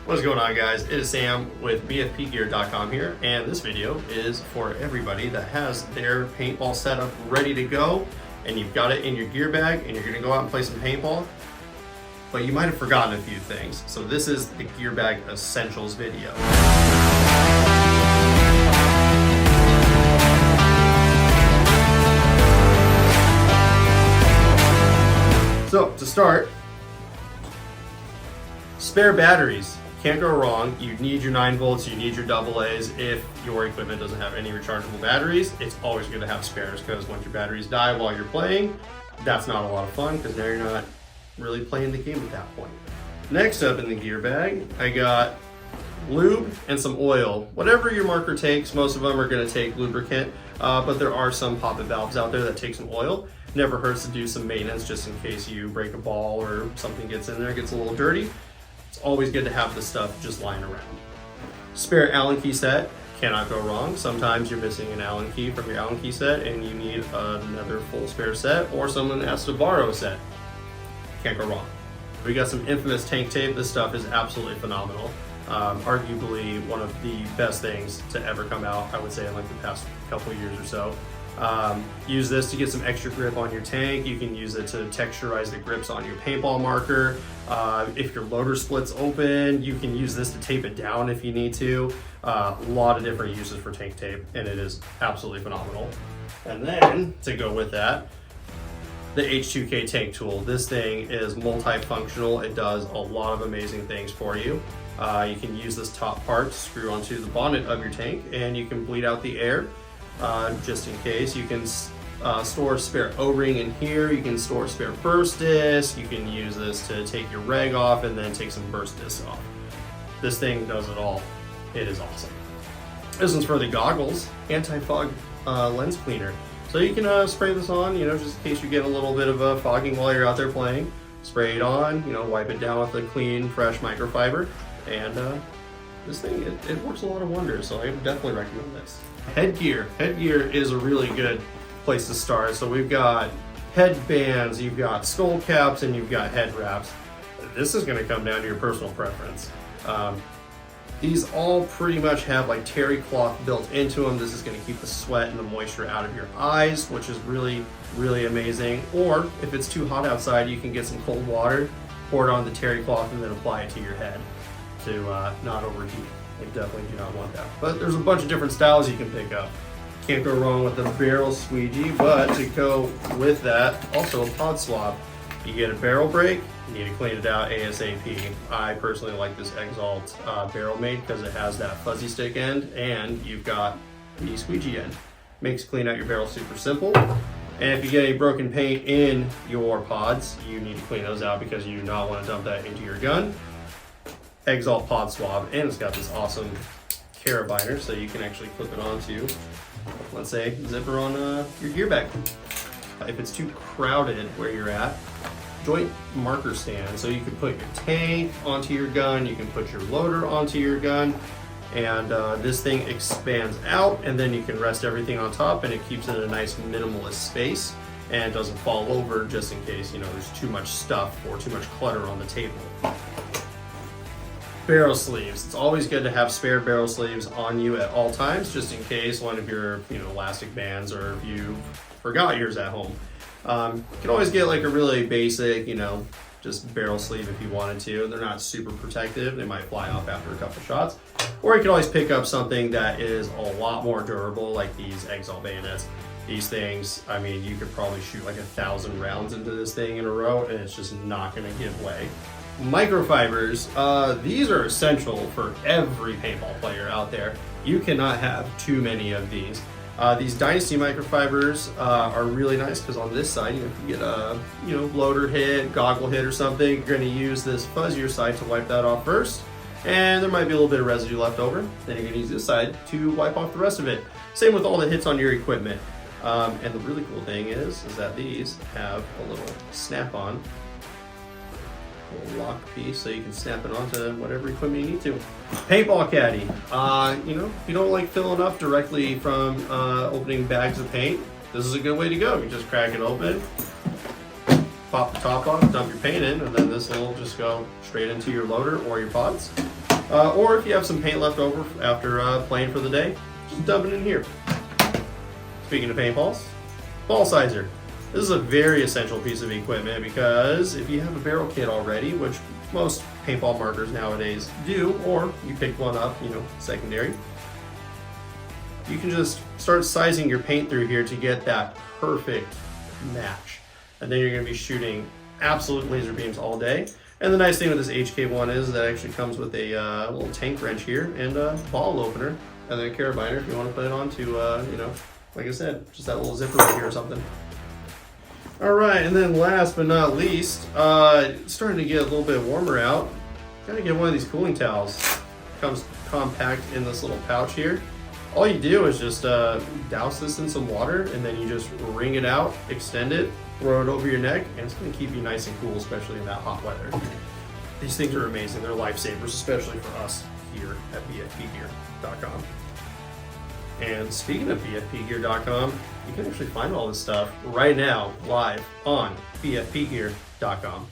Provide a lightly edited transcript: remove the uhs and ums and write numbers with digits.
What's going on, guys? It is Sam with BFPGear.com here, and this video is for everybody that has their paintball setup ready to go, and you've got it in your gear bag, and you're gonna go out and play some paintball, but you might have forgotten a few things. So this is the gear bag essentials video. So to start, spare batteries. Can't go wrong. You need your 9 volts, you need your AA's. If your equipment doesn't have any rechargeable batteries, it's always good to have spares, because once your batteries die while you're playing, that's not a lot of fun, because now you're not really playing the game at that point. Next up in the gear bag, I got lube and some oil. Whatever your marker takes, most of them are going to take lubricant, but there are some poppet valves out there that take some oil. Never hurts to do some maintenance just in case you break a ball or something gets in there, gets a little dirty. It's always good to have this stuff just lying around. Spare Allen key set, cannot go wrong. Sometimes you're missing an Allen key from your Allen key set and you need another full spare set, or someone has to borrow a set. Can't go wrong. We got some infamous tank tape. This stuff is absolutely phenomenal. Arguably one of the best things to ever come out, I would say, in like the past couple of years or so. Use this to get some extra grip on your tank. You can use it to texturize the grips on your paintball marker. If your loader splits open, you can use this to tape it down if you need to. A lot of different uses for tank tape, and it is absolutely phenomenal. And then, to go with that, the H2K tank tool. This thing is multifunctional. It does a lot of amazing things for you. You can use this top part to screw onto the bonnet of your tank, and you can bleed out the air. Just in case. You can store spare O-ring in here. You can store spare burst disc. You can use this to take your reg off and then take some burst discs off. This thing does it all. It is awesome. This one's for the goggles, anti-fog lens cleaner. So you can spray this on, just in case you get a little bit of fogging while you're out there playing. Spray it on, wipe it down with a clean, fresh microfiber, and this thing, it works a lot of wonders, so I definitely recommend this. Headgear. Headgear is a really good place to start. So we've got headbands, you've got skull caps, and you've got head wraps. This is going to come down to your personal preference. These all pretty much have like terry cloth built into them. This is going to keep the sweat and the moisture out of your eyes, which is really, really amazing. Or if it's too hot outside, you can get some cold water, pour it on the terry cloth, and then apply it to your head to not overheat. I definitely do not want that. But there's a bunch of different styles you can pick up. Can't go wrong with the barrel squeegee, but to go with that, also a pod swab. You get a barrel break, you need to clean it out ASAP. I personally like this Exalt barrel made because it has that fuzzy stick end, and you've got the squeegee end. Makes clean out your barrel super simple. And if you get any broken paint in your pods, you need to clean those out because you do not want to dump that into your gun. Exalt pod swab, and it's got this awesome carabiner, so you can actually clip it onto, let's say, zipper on your gear bag. If it's too crowded where you're at, joint marker stand, so you can put your tank onto your gun, you can put your loader onto your gun, and this thing expands out, and then you can rest everything on top, and it keeps it in a nice minimalist space and doesn't fall over just in case there's too much stuff or too much clutter on the table. Barrel sleeves. It's always good to have spare barrel sleeves on you at all times, just in case one of your elastic bands, or if you forgot yours at home. You can always get like a really basic, just barrel sleeve if you wanted to. They're not super protective. They might fly off after a couple shots. Or you can always pick up something that is a lot more durable, like these Exalt bayonets. These things, you could probably shoot like 1,000 rounds into this thing in a row, and it's just not going to give way. Microfibers, these are essential for every paintball player out there. You cannot have too many of these. These Dynasty microfibers are really nice because on this side, if you get a loader hit, goggle hit or something, you're going to use this fuzzier side to wipe that off first, and there might be a little bit of residue left over. Then you're going to use this side to wipe off the rest of it. Same with all the hits on your equipment. And the really cool thing is that these have a little snap-on, little lock piece, so you can snap it onto whatever equipment you need to. Paintball Caddy. If you don't like filling up directly from opening bags of paint, this is a good way to go. You just crack it open, pop the top off, dump your paint in, and then this will just go straight into your loader or your pods. Or if you have some paint left over after playing for the day, just dump it in here. Speaking of paintballs, ball sizer. This is a very essential piece of equipment because if you have a barrel kit already, which most paintball markers nowadays do, or you pick one up, secondary, you can just start sizing your paint through here to get that perfect match. And then you're going to be shooting absolute laser beams all day. And the nice thing with this HK1 is that it actually comes with a little tank wrench here and a ball opener, and then a carabiner if you want to put it on to, like I said, just that little zipper right here or something. All right, and then last but not least, it's starting to get a little bit warmer out. Gotta get one of these cooling towels. Comes compact in this little pouch here. All you do is just douse this in some water, and then you just wring it out, extend it, throw it over your neck, and it's gonna keep you nice and cool, especially in that hot weather. These things are amazing. They're lifesavers, especially for us here at BFPGear.com. And speaking of BFPGear.com, you can actually find all this stuff right now live on BFPGear.com.